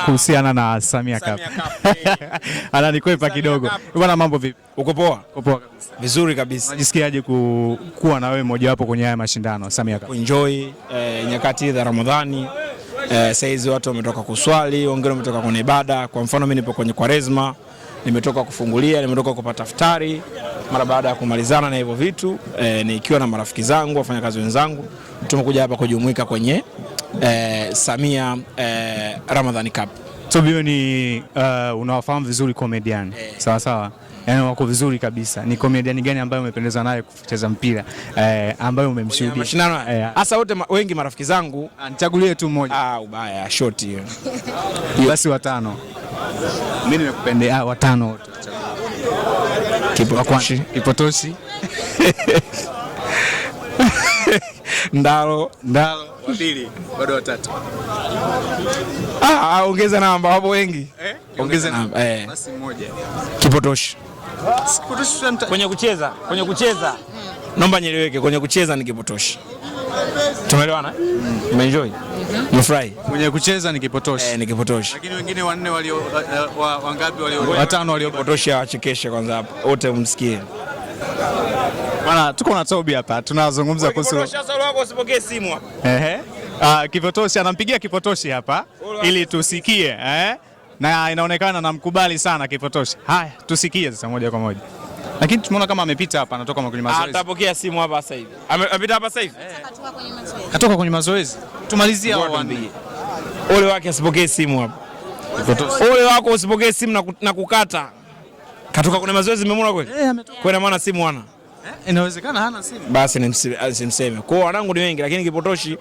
kuhusiana na Samia Cup. Ananikwepa kidogo. Bwana, mambo vipi? Uko poa? Uko poa kabisa. Vizuri kabisa. Unajisikiaje kuwa na wewe mmoja wapo kwenye haya mashindano Samia Cup? Enjoy nyakati za Ramadhani. Saizi watu wametoka kuswali, wengine wametoka kwenye ibada. Kwa mfano mimi nipo kwenye Kwaresma, nimetoka kufungulia, nimetoka kupata iftari. Mara baada ya kumalizana na hivyo vitu, nikiwa na marafiki zangu, wafanyakazi wenzangu, tumekuja hapa kujumuika kwenye Samia Ramadhani Cup. So bio ni unawafahamu vizuri comedian. Sawa sawa. Yaani wako vizuri kabisa. Ni comedian gani ambaye umependeza naye kucheza mpira ambaye umemshuhudia? Mashindano hasa wote wengi marafiki zangu. Nichagulie tu mmoja. Ubaya short hiyo. Basi watano. Mimi nimekupendea watano wote. Kipotoshi. Ndalo wa pili, bado watatu. Ongeza namba hapo wengi. Ongeza namba. Basi mmoja. Kipotoshi. Kwenye kucheza. Naomba nieleweke, kwenye kucheza ni Kipotoshi. Tumeelewana? Umeenjoy? Umefurahi? Kwenye kucheza ni Kipotoshi. Ni Kipotoshi. Lakini wengine wanne wangapi watano walio Kipotoshi awachekeshe kwanza hapa. Wote umsikie. Bwana, tuko na Tobi hapa. Tunazungumza kuhusu Kipotoshi. Sasa wako usipokee simu hapa. Kipotoshi anampigia Kipotoshi hapa ili tusikie, na inaonekana namkubali sana Kipotoshi. Haya, tusikie sasa moja kwa moja. Lakini tumeona kama amepita hapa, anatoka kwenye mazoezi. Atapokea simu hapa sasa hivi. Amepita hapa sasa hivi? Katoka kwenye mazoezi. Tumalizie hao waambie. Ole wake asipokee simu hapa. Ole wako usipokee simu na kukata. Katoka kwenye mazoezi umemwona kweli? Ametoka. Kwa maana simu hana. Inawezekana hana simu. Basi nimseme. Kwa wanangu ni wengi lakini Kipotoshi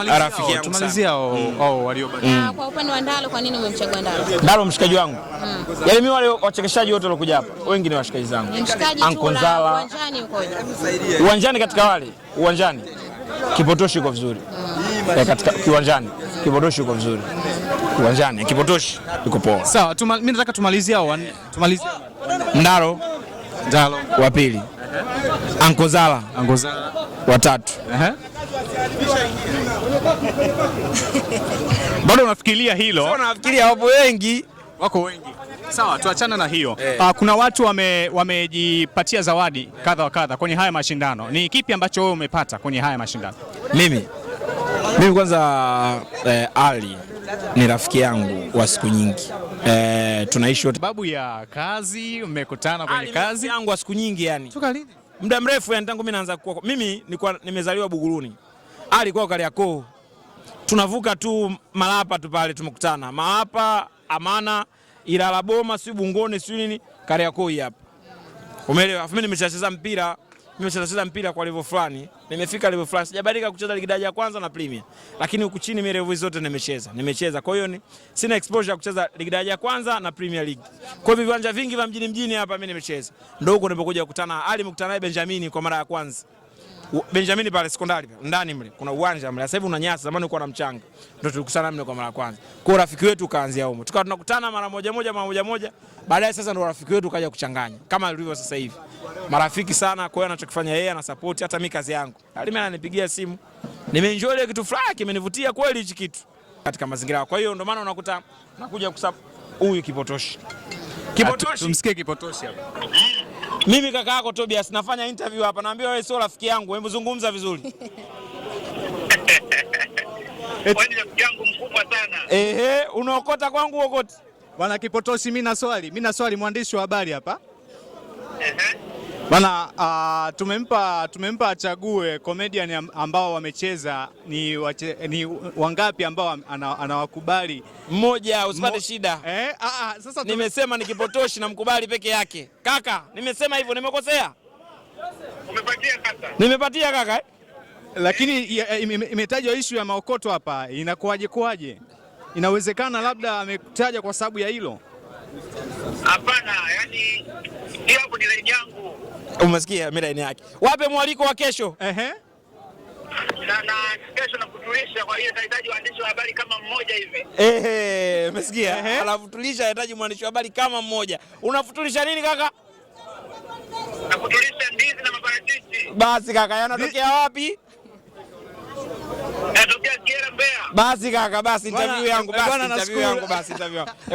rafiki yangu. Tumalizia hao waliobaki. Kwa upande wa Ndalo, kwa nini umemchagua Ndalo? Ndalo mshikaji wangu. Yaani mimi wale wachekeshaji wote waliokuja hapa wengi ni washikaji zangu. Ankonzala. Uwanjani ukoje? Uwanjani katika wale, uwanjani Kipotoshi yuko vizuri. Katika kiwanjani Kipotoshi yuko vizuri. Uwanjani Kipotoshi yuko poa. Sawa, mimi nataka tumalizie hao wanne. Tumalizie Ndalo wa pili. Ankonzala wa tatu. Bado unafikiria hilo? Sasa nafikiria wapo wengi. Wako wengi. Sawa, tuachana na hiyo. Kuna watu wamejipatia zawadi kadha wa kadha kwenye haya mashindano. Ni kipi ambacho wewe umepata kwenye haya mashindano? Mimi kwanza Ali ni rafiki yangu wa siku nyingi. Tunaishi wote sababu ya kazi, mmekutana kwenye kazi yangu wa siku nyingi yani. Toka lini? Muda mrefu yani, tangu mimi naanza kuwa. Mimi nilikuwa nimezaliwa Buguruni. Ali kwa Kariakoo. Tunavuka tu Malapa tu pale tumekutana. Malapa, Amana, Ilala Boma, si Bungoni, si nini, Kariakoo hapa. Umeelewa? Mimi nimecheza mpira kwa level fulani. Nimefika level fulani. Sijabadilika kucheza ligi daraja ya kwanza na Premier. Lakini huku chini mimi level zote nimecheza. Kwa hiyo sina exposure ya kucheza ligi daraja ya kwanza na Premier League. Kwa hivyo viwanja vingi vya mjini hapa mimi nimecheza. Ndio huko nilipokuja kukutana Ali, mkutana naye Benjamin kwa mara ya kwanza. Benjamin pale sekondari ndani mle kuna uwanja mle. Sasa hivi una nyasi, zamani ulikuwa na mchanga. Ndio tulikutana mle kwa mara ya kwanza. Kwa rafiki wetu kaanzia huko. Tukawa tunakutana mara moja. Baadaye sasa ndio rafiki wetu kaja kuchanganya. Kama ilivyo sasa hivi. Marafiki sana, kwa hiyo anachokifanya yeye ana support hata mimi kazi yangu. Ali mimi ananipigia simu. Nimeenjoy ile kitu fulani kimenivutia kweli hichi kitu. Katika mazingira. Kwa hiyo ndio maana unakuta nakuja huyu Kipotoshi. Tumsikie Kipotoshi hapa. Mimi kaka yako Tobias nafanya interview hapa, naambia wewe sio rafiki yangu, hebu zungumza vizuri. Wewe ni rafiki yangu mkubwa sana. Unaokota kwangu ukoti. Bwana Kipotoshi, mimi na swali mwandishi wa habari hapa. Bwana, tumempa achague comedian ambao wamecheza ni wangapi ambao anawakubali? Mmoja, usipate shida. Sasa nimesema ni Kipotoshi na mkubali peke yake. Kaka, nimesema hivyo, nimekosea? Umepatia kaka. Nimepatia kaka. Lakini imetajwa issue ya maokoto hapa. Inakuaje? Inawezekana labda ametaja kwa sababu ya hilo? Hapana, yani hapo ni line yangu. Umesikia mimi line yake. Wape mwaliko wa kesho. Na kesho nakutulisha, kwa hiyo nahitaji waandishi wa habari kama mmoja hivi. Umesikia? Alafu tulisha nahitaji mwandishi wa habari kama mmoja. Unafutulisha nini kaka? Nakutulisha ndizi na maparachichi. Basi kaka, yanatokea wapi? Natokea Kiera Mbeya. Basi kaka, basi interview yangu basi.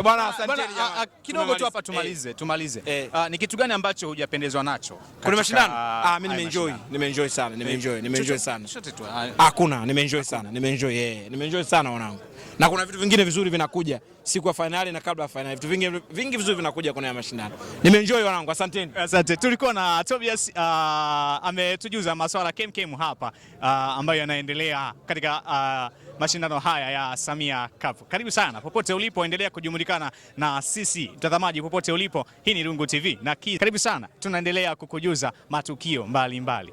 Bwana asanteni jamaa. Kidogo tu hapa tumalize. Ni kitu gani ambacho hujapendezwa nacho? Kuna mashindano? Mimi nimeenjoy sana. Hakuna, nimeenjoy sana wanangu. Na kuna vitu vingine vizuri vinakuja siku ya finali na kabla ya finali. Vitu vingi vizuri vinakuja kwenye mashindano. Nimeenjoy wanangu, asanteni. Asante. Tulikuwa na Tobias ametujuza masuala kemkem hapa ambayo yanaendelea katika mashindano haya ya Samia Cup. Karibu sana popote ulipo, endelea kujumulikana na sisi mtazamaji popote ulipo. Hii ni Rungu TV na karibu sana, tunaendelea kukujuza matukio mbalimbali.